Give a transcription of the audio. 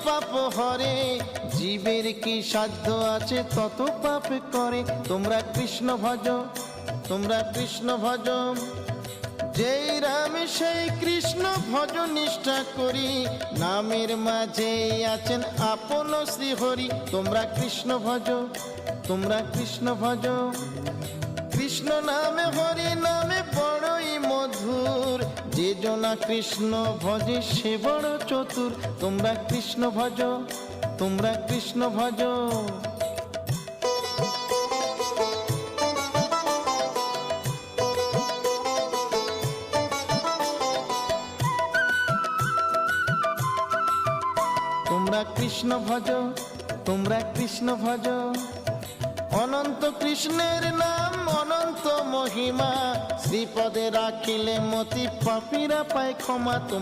পাপ হরে, জীবের কি সাধ্য আছে তত পাপ করে। তোমরা কৃষ্ণ ভজ, তোমরা কৃষ্ণ ভজ, যেই রাম সেই কৃষ্ণ ভজ নিষ্ঠা করি, নামের মাঝে আছেন আপন শ্রী হরি। তোমরা কৃষ্ণ ভজ, তোমরা কৃষ্ণ ভজ, কৃষ্ণ নামে হরি নামে বড়ই মধুর, যে জনা কৃষ্ণ ভজে সে বড় চতুর। তোমরা কৃষ্ণ ভজ, তোমরা কৃষ্ণ ভজ। তোমরা কৃষ্ণ ভজ, তোমরা কৃষ্ণ ভজ, অনন্ত কৃষ্ণের নাম অনন্ত মহিমা, শ্রীপদে রাখিলে মতি পাপীরা পায় ক্ষমা।